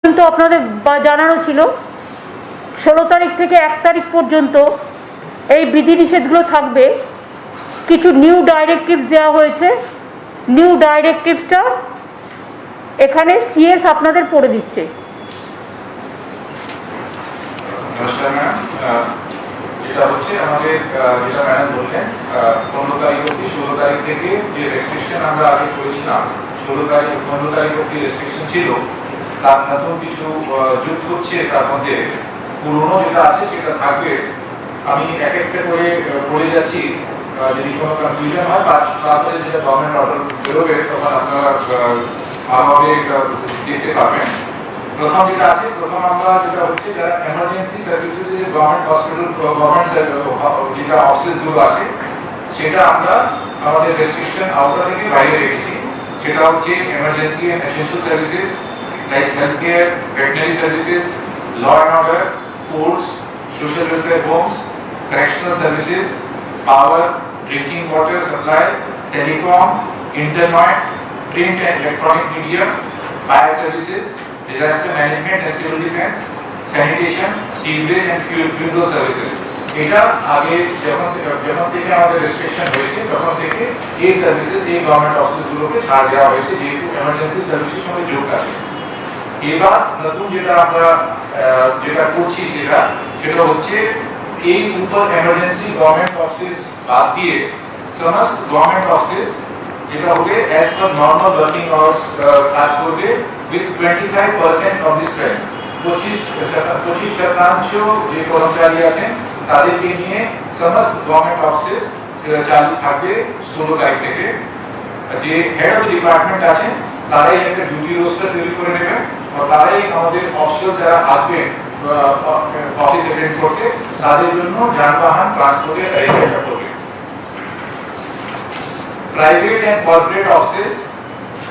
কিন্তু আপনাদের জানানো ছিল 16 তারিখ থেকে 1 তারিখ পর্যন্ত এই বিধিনিষেধগুলো থাকবে। কিছু নিউ ডাইরেক্টিভস দেওয়া হয়েছে। নিউ ডাইরেক্টিভসটা এখানে সিএস আপনাদের পড়ে দিচ্ছে। যেটা হচ্ছে আমাদের যেটা ম্যাডাম বললেন 15 তারিখ অবধি 16 তারিখ থেকে যে রেস্ট্রিকশন আমরা আগে করেছিলাম 15 তারিখ অবধি রেস্ট্রিকশন ছিল, তার নতুন কিছু যুক্ত হচ্ছে। তার মধ্যে পুরনো যেটা আছে সেটা থাকবে। আমি এক একটা করে পড়ে যাচ্ছি, যদি কোনো কনফিউশন হয় তারপরে যেটা গভর্নমেন্ট অর্ডার বেরোবে তখন আপনারা ভালোভাবে দেখতে পাবেন। প্রথম যেটা আছে, প্রথম আমরা যেটা হচ্ছে যারা এমার্জেন্সি সার্ভিসেস যে গভর্নমেন্ট হসপিটাল গভর্নমেন্ট যেটা অফিসগুলো আছে সেটা আমরা আমাদের রেস্ট্রিকশন আওতা থেকে বাইরে রেখেছি। সেটা হচ্ছে emergency and essential services like health care, veterinary services, law and order, courts, social welfare homes, correctional services, power, drinking water supply, telecom, internet, print and electronic media, fire services, disaster management and civil defense, sanitation, sewerage and funeral services. এটা আগে যখন থেকে আমাদের restriction হয়েছে তখন থেকে এই services এই গভর্নমেন্ট অফিসগুলোকে ছাড় দেওয়া হয়েছে, যেহেতু এমার্জেন্সি সার্ভিসের সঙ্গে যুক্ত আছে। এবার নতুন যেটা আমরা যেটা করছি সেটা হচ্ছে এই ऊपर इमरजेंसी गवर्नमेंट ऑफिस बात दिए समस्त गवर्नमेंट ऑफिस যেটা হবে as per normal working hours কাজ করবে with 25% of the strength। 25% যে কর্মচারী আছেন তাদেরকে নিয়ে সমস্ত গভর্নমেন্ট অফিস চালু থাকবে 16 তারিখ থেকে। যে হেড অফ ডিপার্টমেন্ট আছেন তারাই একটা ডিউটি রোস্টার তৈরি করে নেবেন, আর তারাই আমাদের অফিসার যারা আসবেন অফিস অ্যাটেন্ড করতে তাদের জন্য যানবাহন ট্রান্সপোর্টের অ্যারেঞ্জমেন্ট করবে। Private and corporate offices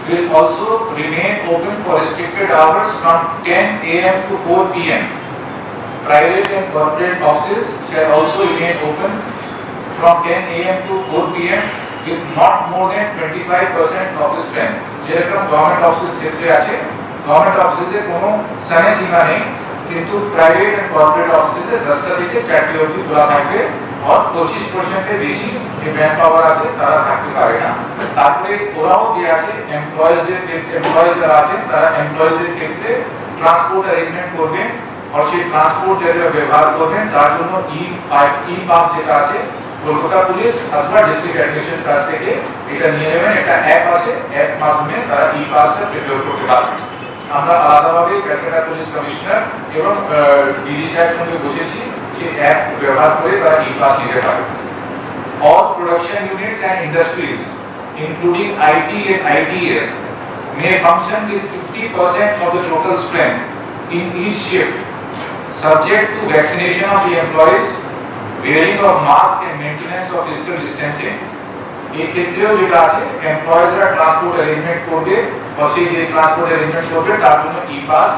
will also remain open for restricted hours from 10 a.m. to 4 p.m. Private and corporate offices shall also remain open from 10 a.m. to 4 p.m. with not more than 25% of the strength। যেরকম government office ক্ষেত্রে আছে, government অফিসে কোনো সময় সীমা নেই, কিন্তু private and corporate অফিসে 10টা থেকে 4টে অবধি খোলা থাকবে, আর 25% এর বেশি যে ম্যান পাওয়ার আছে তারা থাকতে পারে না। তারপরে ওরাও যে আছে এমপ্লয়িজদের ক্ষেত্রে, এমপ্লয়িজ যারা আছেন তারা এমপ্লয়িজদের ক্ষেত্রে ট্রান্সপোর্ট অ্যারেঞ্জমেন্ট করবেন, আর সেই ট্রান্সপোর্ট যেটা ব্যবহার করবেন তার জন্য ই পাস যেটা আছে কলকাতা পুলিশ অথবা ডিস্ট্রিক্ট অ্যাডমিনিস্ট্রেশন কাছ থেকে এটা নিয়ে নেবেন। একটা অ্যাপ আছে, অ্যাপ মাধ্যমে তারা ই পাসটা প্রিপেয়ার করতে পারবেন। আমরা আলাদাভাবে ক্যালকাটা পুলিশ কমিশনার এবং ডিজি সাহেবের সঙ্গে বসেছি যে অ্যাপ ব্যবহার করে তারা ই পাস নিতে পারে। All production units and industries including IT and ITS may function with 50% of the total strength in each shift subject to vaccination of the employees, wearing of mask and maintenance of physical distancing। এই ক্ষেত্রেও যেটা আছে এমপ্লয়িজরা transport arrangement করবে, আর সেই যে transport arrangement করবে তার জন্য ই পাস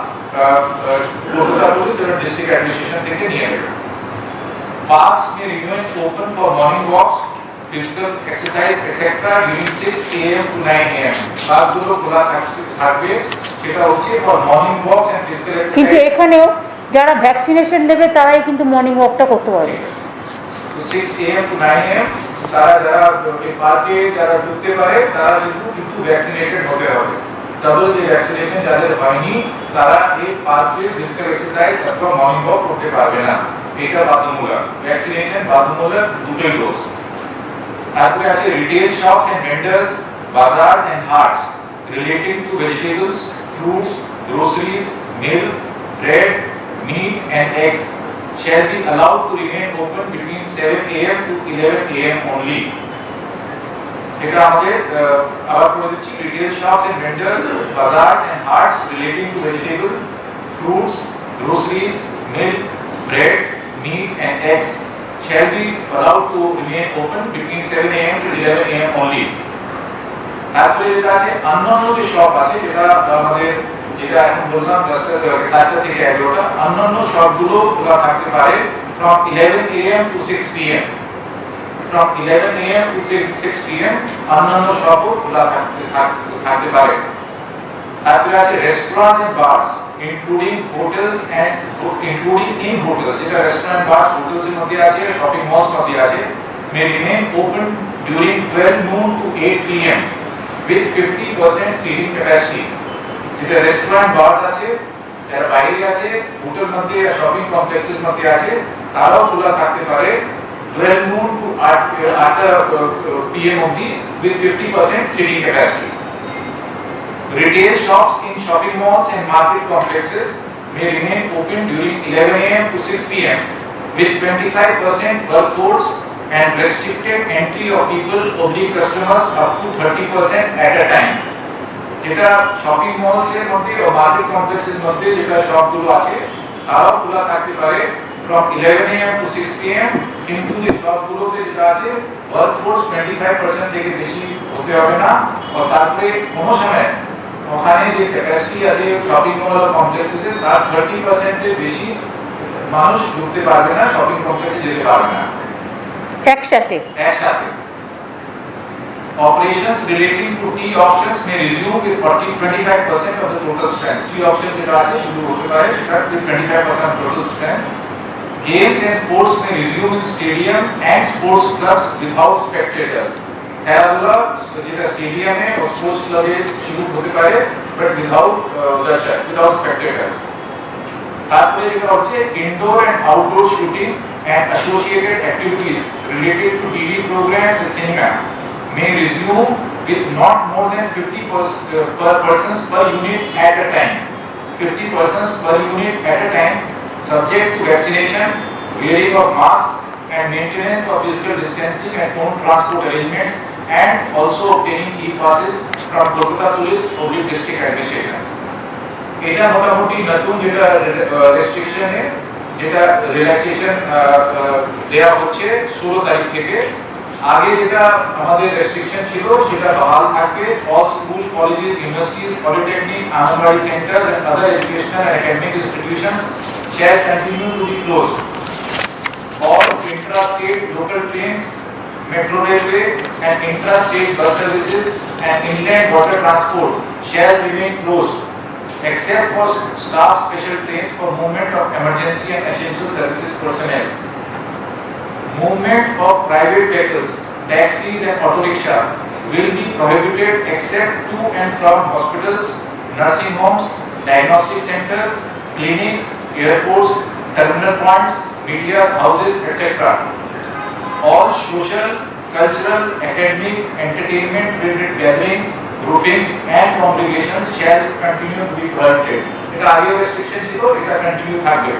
কলকাতা পুলিশ এবং ডিস্ট্রিক্ট অ্যাডমিনিস্ট্রেশন থেকে নিয়ে নেবে। Parks may remain open for morning walks, physical exercise, etc. during 6 a.m. to 9 a.m. পার্কগুলো খোলা থাকবে, সেটা হচ্ছে for morning walks and physical exercise। কিন্তু এখানেও যারা ভ্যাকসিনেশন নেবে তারাই কিন্তু মর্নিং ওয়াকটা করতে পারবে। 6 a.m. to 9 a.m. তারা যারা এই পার্কে যারা ঢুকতে পারে তারা কিন্তু ভ্যাকসিনেটেড হতে হবে। ডাবল যে ভ্যাকসিনেশন যাদের হয়নি তারা এই পার্কে ফিজিক্যাল এক্সারসাইজ অথবা মর্নিং ওয়াক করতে পারবে না, এটা বাধ্যতামূলক। ভ্যাকসিনেশন বাধ্যতামূলক দুটোই ডোজ। তারপরে আছে retail shops and vendors, bazaars and haats relating to vegetables, fruits, groceries, milk, bread, meat and eggs shall be allowed to remain open between 7 a.m. to 11 a.m. only। এটা আমাদের আবার বলে দিচ্ছি, retail shops and vendors, bazaars and haats relating to vegetable, fruits, groceries, milk, bread, meat and eggs shall be allowed to remain open between 7 a.m. to 11 a.m. only। তারপরে যেটা আছে অন্যান্য যে শপ আছে যেটা আমাদের যেটা এখন বললাম 7টা থেকে 11টা, অন্যান্য শপগুলো খোলা থাকতে পারে from 11 a.m. to 6 p.m. from 11 a.m. to 6 p.m. অন্যান্য শপও খোলা থাকতে পারে। তারপরে আছে restaurant and bars including hotels and including in hotels, যেটা restaurant, bars, hotels এর মধ্যে আছে, shopping malls মধ্যে আছে, may remain open during 12 noon to 8 p.m. with 50% seating capacity. যেটা restaurant, bars আছে, যারা বাইরে আছে, হোটেল মধ্যে শপিং কমপ্লেক্সের মধ্যে আছে, তারাও খোলা থাকতে পারে 12 noon to 8 p.m. অবধি with 50% seating capacity. Retail shops in shopping malls and market complexes may remain open during 11 a.m. to 6 p.m. with 25% workforce and restricted entry of people oblique customers up to 30% at a time. যেটা shopping malls এর মধ্যে ও market কমপ্লেক্সের মধ্যে যেটা শপগুলো আছে তারাও খোলা থাকতে পারে from 11 a.m. to 6 p.m. কিন্তু যে শপগুলোতে যেটা আছে ওয়ার্কফোর্স 25% থেকে বেশি হতে হবে না, ও তারপরে কোনো সময় ওখানে যে ক্যাপাসিটি আছে শপিং মল ও কমপ্লেক্সে তার 30% এর বেশি মানুষ ঢুকতে পারবে না, শপিং কমপ্লেক্সে যেতে পারবে না একসাথে। Operations relating to tea auctions may resume with 25% of the total strength. Tea auction যেটা আছে শুরু হতে পারে সেটা with 25% of total strength. Games and sports may resume in stadium and sports clubs without spectators. খেলাধুলা যেটা স্টেডিয়ামে ও স্পোর্টস ক্লাবে শুরু হতে পারে but without দর্শক, without spectators. তারপরে যেটা হচ্ছে indoor and outdoor shooting and associated activities related to TV programs and cinema may resume with not more than 50 persons per unit at a time. 50 persons per unit at a time, subject to vaccination, wearing of masks, and maintenance of physical distancing and own transport arrangements, and also obtaining e-passes from Kolkata Police or District Administration. এটা মোটামুটি নতুন যেটা রেস্ট্রিকশনে যেটা relaxation দেয়া হচ্ছে 16 তারিখ থেকে। আগে যেটা আমাদের রেস্ট্রিকশন ছিল সেটা বহাল থাকবে। All school, colleges, universities, polytechnic, anganwadi centre and other educational and academic institutions shall continue to be closed. All intra-state local trains, metro railway and intra-state bus services and inland water transport shall remain closed except for staff special trains for movement of emergency and essential services personnel. Movement of private vehicles, taxis and auto rickshaw will be prohibited except to and from hospitals, nursing homes, diagnostic centers, clinics, airports, terminal points, media houses, etc. All social, cultural, academic, entertainment related gatherings, groupings and congregations shall continue to be prohibited. এটা আগে restriction ছিল, এটা continue থাকবে।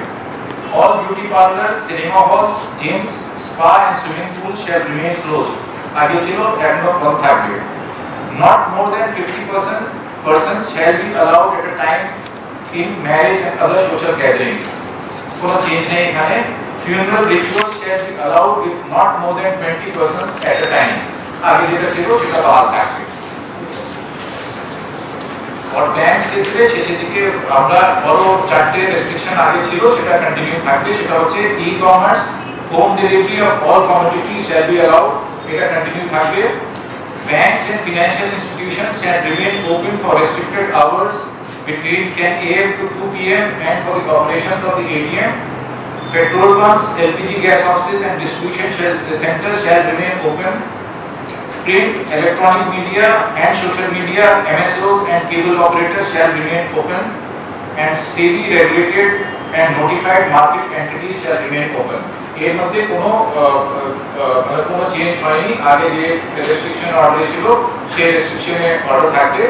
All beauty parlors, cinema halls, gyms, spa and swimming pools shall remain closed. আগে ছিল, এখনো বন্ধ থাকবে। Not more than 50% persons shall be allowed at a time in marriage and other social gatherings. কোনো change নেই এখানে। Funeral rituals shall be allowed with not more than 20 persons at a time. আগে যেটা ছিল সেটা বহাল থাকবে। और ব্যাংক ক্ষেত্রে সেদিকে আমরা বড় চারটে রেস্ট্রিকশন আগে ছিল সেটা কন্টিনিউ থাকবে। সেটা হচ্ছে e-commerce, home delivery of all commodities shall be allowed, এটা কন্টিনিউ থাকবে। Banks and financial institutions shall remain open for restricted hours between 10 a.m. to 2 p.m. and for the operations of the ATM. Petrol pumps, LPG gas offices and distribution centers shall remain open. Print, electronic media and social media, MSOs and cable operators shall remain open, and SEBI regulated and notified market entities shall remain open. এর মধ্যে কোনো change হয়নি। আগে যে restriction order ছিল সেই রেস্ট্রিকশনে order থাকবে।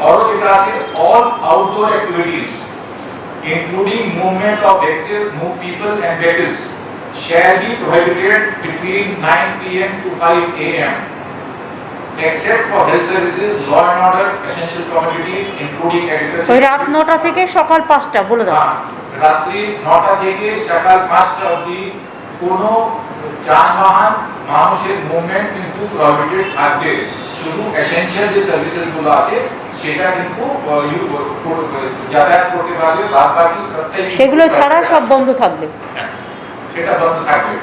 আরো যেটা আছে all outdoor activities including movement of vehicles, move people and vehicles shall be prohibited between 9 p.m. to 5 a.m. except for health services, law and order, essential commodities including agriculture. ওই রাত 9টা থেকে সকাল 5টা বলে দাও। রাত্রি 9টা থেকে সকাল 5টা অবধি কোনো যানবাহন মানুষের মুভমেন্ট কিন্তু প্রহিবিটেড থাকবে। শুধু এসেনশিয়াল যে সার্ভিসেস গুলো আছে সেটা কিন্তু যাতায়াত করতে পারবে, বাদ বাকি সবটাই সেগুলো ছাড়া সব বন্ধ থাকবে, সেটা বন্ধ থাকবে।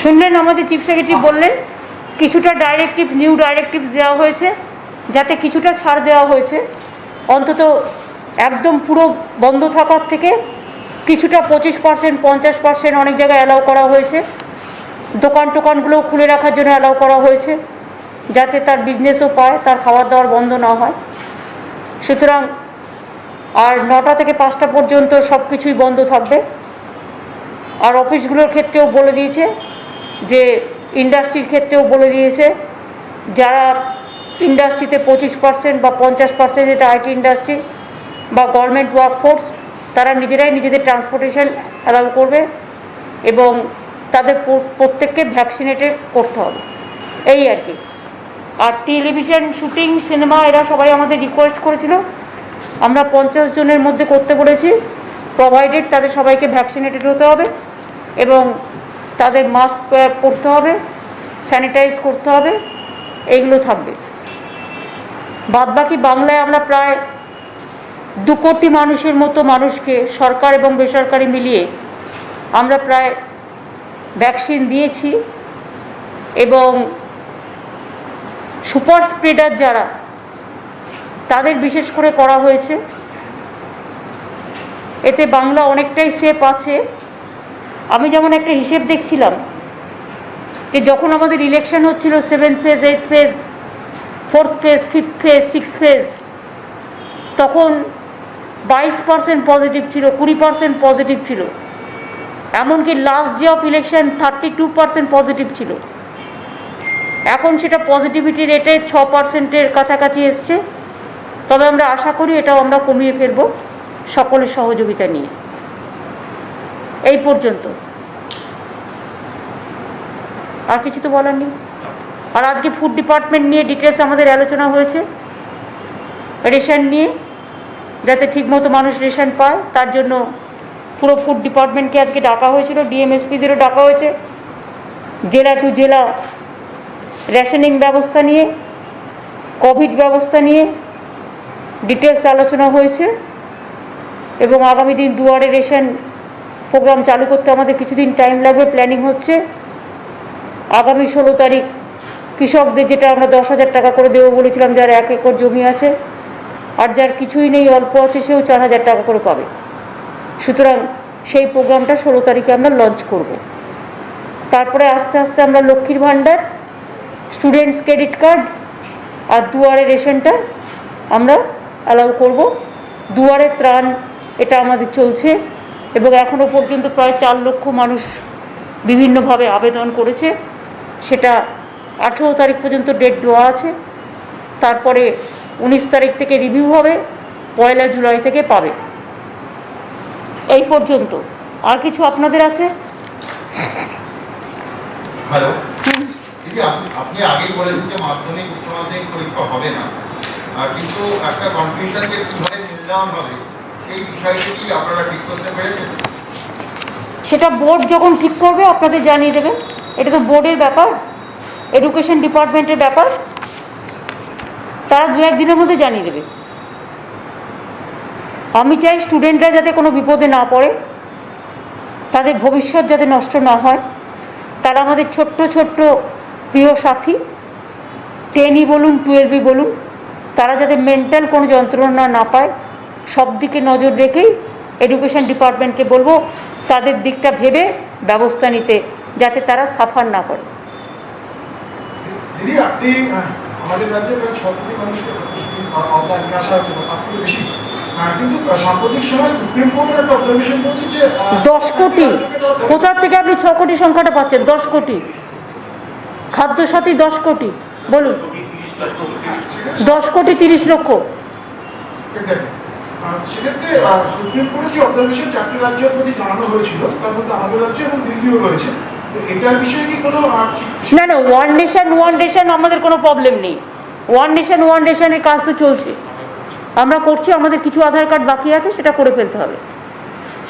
শুনলেন আমাদের চিফ সেক্রেটারি বললেন কিছুটা ডাইরেক্টিভ নিউ ডাইরেক্টিভ দেওয়া হয়েছে, যাতে কিছুটা ছাড় দেওয়া হয়েছে, অন্তত একদম পুরো বন্ধ থাকার থেকে কিছুটা 25%, 50% অনেক জায়গায় অ্যালাউ করা হয়েছে। দোকানগুলো খুলে রাখার জন্য অ্যালাউ করা হয়েছে, যাতে তার বিজনেসও পায়, তার খাবার দাবার বন্ধ না হয়। সুতরাং আর 9টা থেকে 5টা পর্যন্ত সব কিছুই বন্ধ থাকবে। আর অফিসগুলোর ক্ষেত্রেও বলে দিয়েছে, যে ইন্ডাস্ট্রির ক্ষেত্রেও বলে দিয়েছে, যারা ইন্ডাস্ট্রিতে 25% বা 50%, যেটা আইটি ইন্ডাস্ট্রি বা গভর্নমেন্ট ওয়ার্কফোর্স, তারা নিজেরাই নিজেদের ট্রান্সপোর্টেশন অ্যালাউ করবে এবং তাদের প্রত্যেককে ভ্যাকসিনেটেড করতে হবে, এই আর কি। আর টেলিভিশন শুটিং, সিনেমা, এরা সবাই আমাদের রিকোয়েস্ট করেছিল, আমরা 50 জনের মধ্যে করতে বলেছি, প্রোভাইডেড তাদের সবাইকে ভ্যাকসিনেটেড হতে হবে এবং তাদের মাস্ক পরতে হবে, স্যানিটাইজ করতে হবে, এইগুলো থাকবে। বাদবাকি বাংলায় আমরা প্রায় 2 কোটি মানুষের মতো মানুষকে, সরকার এবং বেসরকারি মিলিয়ে আমরা প্রায় ভ্যাকসিন দিয়েছি এবং সুপার স্প্রেডার যারা, তাদের বিশেষ করে করা হয়েছে। এতে বাংলা অনেকটাই সেফ আছে। আমি যেমন একটা হিসেব দেখছিলাম, যে যখন আমাদের ইলেকশন হচ্ছিল 7th phase, 8th phase, 4th phase, 5th phase, 6th phase, তখন 22% পজিটিভ ছিল, 20% পজিটিভ ছিল, এমনকি last day of election 32% positive ছিল। এখন সেটা পজিটিভিটি রেটে 6%-এর কাছাকাছি এসছে। তবে আমরা আশা করি এটাও আমরা কমিয়ে ফেলব সকলের সহযোগিতা নিয়ে। এই পর্যন্ত, আর কিছু তো বলার নেই। আর আজকে ফুড ডিপার্টমেন্ট নিয়ে ডিটেলস আমাদের আলোচনা হয়েছে, রেশন নিয়ে, যাতে ঠিকমতো মানুষ রেশন পায়, তার জন্য পুরো ফুড ডিপার্টমেন্টকে আজকে ডাকা হয়েছিল, ডিএমএসপিদেরও ডাকা হয়েছে। জেলা টু জেলা রেশনিং ব্যবস্থা নিয়ে, কোভিড ব্যবস্থা নিয়ে ডিটেলস আলোচনা হয়েছে এবং আগামী দিন দুয়ারে রেশন প্রোগ্রাম চালু করতে আমাদের কিছুদিন টাইম লাগবে, প্ল্যানিং হচ্ছে। আগামী 16 তারিখ কৃষকদের, যেটা আমরা 10,000 টাকা করে দেবো বলেছিলাম, যার 1 একর জমি আছে আর যার কিছুই নেই, অল্প আছে, সেও 4,000 টাকা করে পাবে। সুতরাং সেই প্রোগ্রামটা 16 তারিখে আমরা লঞ্চ করব। তারপরে আস্তে আস্তে আমরা লক্ষ্মীর ভাণ্ডার, স্টুডেন্টস ক্রেডিট কার্ড আর দুয়ারে রেশনটা আমরা অ্যালাউ করব। দুয়ারে ত্রাণ, এটা আমাদের চলছে এবং এখনও পর্যন্ত প্রায় 4 লক্ষ মানুষ বিভিন্নভাবে আবেদন করেছে। সেটা 18 তারিখ পর্যন্ত ডেট দেওয়া আছে। তারপরে 19 তারিখ থেকে রিভিউ হবে, 1 জুলাই থেকে পাবে। এই পর্যন্ত। আর কিছু আপনাদের আছে? হ্যালো দিদি, আপনি আগেই বলেন যে মাধ্যমিক উচ্চ মাধ্যমিক পরীক্ষা হবে না, কিন্তু একটা কনফিউশনকে কীভাবে মূল্যায়ন হবে সেই বিষয়টি কি আপনারা ঠিক করতে পেরেছেন? সেটা বোর্ড যখন ঠিক করবে আপনাদের জানিয়ে দেবে। এটা তো বোর্ডের ব্যাপার, এডুকেশন ডিপার্টমেন্টের ব্যাপার, তারা 2-1 দিনের মধ্যে জানিয়ে দেবে। আমি চাই স্টুডেন্টরা যাতে কোনো বিপদে না পড়ে, তাদের ভবিষ্যৎ যাতে নষ্ট না হয়। তারা আমাদের ছোট্ট ছোট্ট প্রিয় সাথী, 10ই বলুন, 12ই বলুন, তারা যাতে মেন্টাল কোনো যন্ত্রণা না পায়, সব দিকে নজর রেখেই এডুকেশন ডিপার্টমেন্টকে বলবো তাদের দিকটা ভেবে ব্যবস্থা নিতে, যাতে তারা সাফার না করে। দিদি, আপনি আমাদের রাজ্যে প্রায় 6 কোটি মানুষকে অনলাইন আসা হচ্ছে, তার থেকে বেশি, কিন্তু সাম্প্রতিক সময় সুপ্রিম কোর্টের একটা অবজারভেশন বলছে যে 10 কোটি, কোথার থেকে আপনি 6 কোটি সংখ্যাটা পাচ্ছেন? 10 কোটি, খাদ্যসাথী 10 কোটি, বলুন। 10 কোটি 30 লক্ষ। সেক্ষেত্রে সুপ্রিম কোর্টের যে অবজারভেশন 4টি রাজ্যের প্রতি জানানো হয়েছিল, তার মধ্যে আমাদের রাজ্য এবং দিল্লিও রয়েছে, তো এটার বিষয়ে কি কোনো না না, ওয়ান নেশন ওয়ান রেশন আমাদের কোনো প্রবলেম নেই। ওয়ান নেশন ওয়ান রেশনের কাজ তো চলছে, আমরা করছি। আমাদের কিছু আধার কার্ড বাকি আছে, সেটা করে ফেলতে হবে,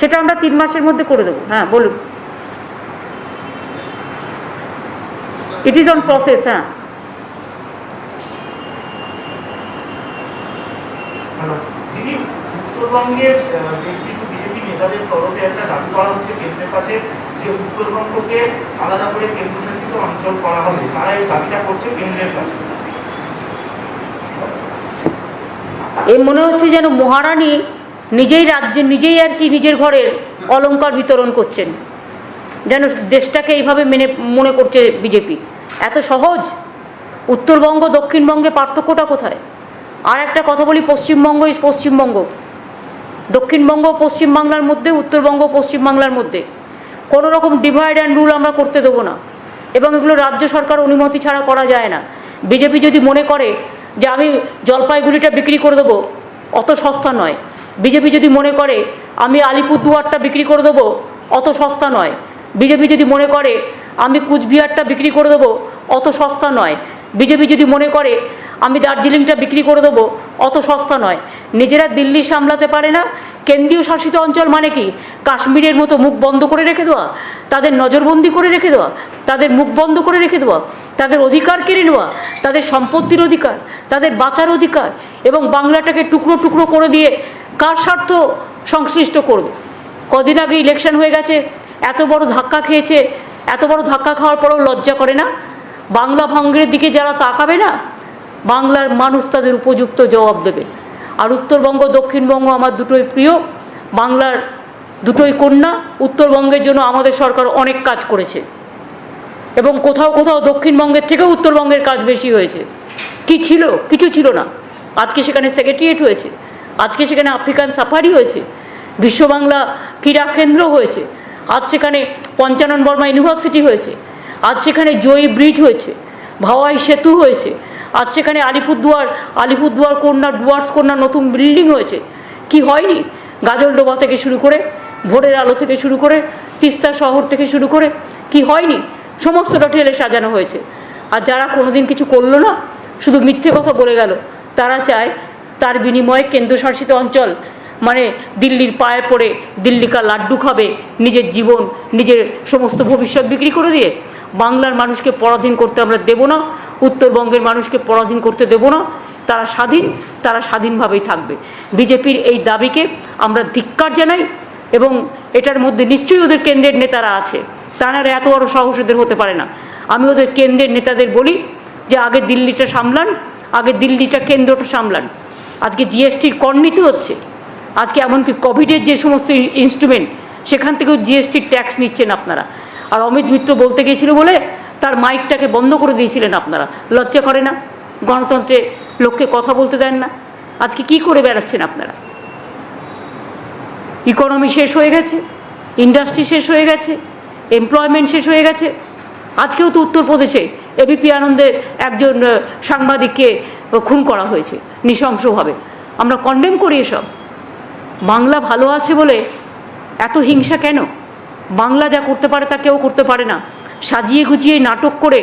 সেটা আমরা 3 মাসের মধ্যে করে দেবো। হ্যাঁ বলুন, ইট ইজ অন প্রসেস। হ্যাঁ, দিদি, উত্তরবঙ্গের বেশ কিছু বিজেপি নেতাদের তরফে একটা দাবি করা হচ্ছে কেন্দ্রের কাছে যে উত্তরবঙ্গকে আলাদা করে কেন্দ্রশাসিত অঞ্চল করা হবে, তারা এই দাবিটা করছে কেন্দ্রের কাছে। এই মনে হচ্ছে যেন মহারানী নিজেই রাজ্যে নিজেই আর কি নিজের ঘরের অলংকার বিতরণ করছেন, যেন দেশটাকে এইভাবে মনে করছে বিজেপি। এত সহজ? উত্তরবঙ্গ দক্ষিণবঙ্গে পার্থক্যটা কোথায়? আর একটা কথা বলি, পশ্চিমবঙ্গ ইজ পশ্চিমবঙ্গ, দক্ষিণবঙ্গ পশ্চিমবাংলার মধ্যে, উত্তরবঙ্গ পশ্চিমবাংলার মধ্যে কোনো রকম ডিভাইড অ্যান্ড রুল আমরা করতে দেবো না, এবং এগুলো রাজ্য সরকার অনুমতি ছাড়া করা যায় না। বিজেপি যদি মনে করে যে আমি জলপাইগুড়িটা বিক্রি করে দেবো, অত সস্তা নয়। বিজেপি যদি মনে করে আমি আলিপুরদুয়ারটা বিক্রি করে দেবো, অত সস্তা নয়। বিজেপি যদি মনে করে আমি কুচবিহারটা বিক্রি করে দেবো, অত সস্তা নয়। বিজেপি যদি মনে করে আমি দার্জিলিংটা বিক্রি করে দেবো, অত সস্তা নয়। নিজেরা দিল্লি সামলাতে পারে না, কেন্দ্রীয় শাসিত অঞ্চল মানে কি? কাশ্মীরের মতো মুখ বন্ধ করে রেখে দেওয়া, তাদের নজরবন্দি করে রেখে দেওয়া, তাদের মুখ বন্ধ করে রেখে দেওয়া, তাদের অধিকার কেড়ে নেওয়া, তাদের সম্পত্তির অধিকার, তাদের বাঁচার অধিকার, এবং বাংলাটাকে টুকরো টুকরো করে দিয়ে কার স্বার্থ সংশ্লিষ্ট করবে? কদিন আগে ইলেকশন হয়ে গেছে, এত বড় ধাক্কা খেয়েছে, এত বড় ধাক্কা খাওয়ার পরেও লজ্জা করে না? বাংলা ভঙ্গের দিকে যারা তাকাবে না, বাংলার মানুষ তাদের উপযুক্ত জবাব দেবে। আর উত্তরবঙ্গ দক্ষিণবঙ্গ আমার দুটোই প্রিয়, বাংলার দুটোই কন্যা। উত্তরবঙ্গের জন্য আমাদের সরকার অনেক কাজ করেছে, এবং কোথাও কোথাও দক্ষিণবঙ্গের থেকেও উত্তরবঙ্গের কাজ বেশি হয়েছে। কি ছিল? কিছু ছিল না। আজকে সেখানে সেক্রেটারিয়েট হয়েছে, আজকে সেখানে আফ্রিকান সাফারি হয়েছে, বিশ্ববাংলা ক্রীড়া কেন্দ্র হয়েছে, আজ সেখানে পঞ্চানন বর্মা ইউনিভার্সিটি হয়েছে, আজ সেখানে জয়ী ব্রিজ হয়েছে, ভাওয়াই সেতু হয়েছে, আজ সেখানে আলিপুরদুয়ার কন্যা ডুয়ার্স কন্যা নতুন বিল্ডিং হয়েছে। কি হয়নি? গাজলডোবা থেকে শুরু করে, ভোরের আলো থেকে শুরু করে, তিস্তা শহর থেকে শুরু করে, কি হয়নি? সমস্তটা ঠেলে সাজানো হয়েছে। আর যারা কোনোদিন কিছু করলো না, শুধু মিথ্যে কথা বলে গেল, তারা চায় তার বিনিময়ে কেন্দ্রশাসিত অঞ্চল মানে দিল্লির পায়ে পড়ে দিল্লিকা লাড্ডু খাবে, নিজের জীবন, নিজের সমস্ত ভবিষ্যৎ বিক্রি করে দিয়ে। বাংলার মানুষকে পরাধীন করতে আমরা দেব না, উত্তরবঙ্গের মানুষকে পরাধীন করতে দেব না। তারা স্বাধীন, তারা স্বাধীনভাবেই থাকবে। বিজেপির এই দাবিকে আমরা ধিক্কার জানাই, এবং এটার মধ্যে নিশ্চয়ই ওদের কেন্দ্রের নেতারা আছে, তারা এত বড় সাহস ওদের হতে পারে না। আমি ওদের কেন্দ্রের নেতাদের বলি যে আগে দিল্লিটা সামলান, আগে দিল্লিটা কেন্দ্রটা সামলান। আজকে জিএসটির কর নিতে হচ্ছে, আজকে এমনকি কোভিডের যে সমস্ত ইনস্ট্রুমেন্ট, সেখান থেকেও জিএসটির ট্যাক্স নিচ্ছেন আপনারা। আর অমিত মিত্র বলতে গিয়েছিল বলে তার মাইকটাকে বন্ধ করে দিয়েছিলেন আপনারা। লজ্জা করে না? গণতন্ত্রে লোককে কথা বলতে দেন না। আজকে কি করে বেড়াচ্ছেন আপনারা? ইকোনমি শেষ হয়ে গেছে, ইন্ডাস্ট্রি শেষ হয়ে গেছে, এমপ্লয়মেন্ট শেষ হয়ে গেছে। আজকেও তো উত্তরপ্রদেশে এবিপি আনন্দের একজন সাংবাদিককে খুন করা হয়েছে নৃশংসভাবে। আমরা কন্ডেম করি এসব। বাংলা ভালো আছে বলে এত হিংসা কেন? বাংলা যা করতে পারে তা কেউ করতে পারে না। সাজিয়ে গুজিয়ে নাটক করে,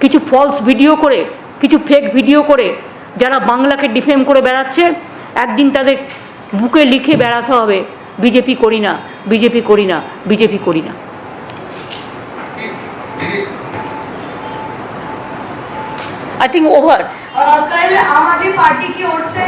কিছু ফলস ভিডিও করে, কিছু ফেক ভিডিও করে যারা বাংলাকে ডিফেম করে বেড়াচ্ছে, একদিন তাদের বুকে লিখে বেড়াতে হবে বিজেপি করি না, বিজেপি করি না, বিজেপি করি না। I think over. कल आम आदमी पार्टी की ओर से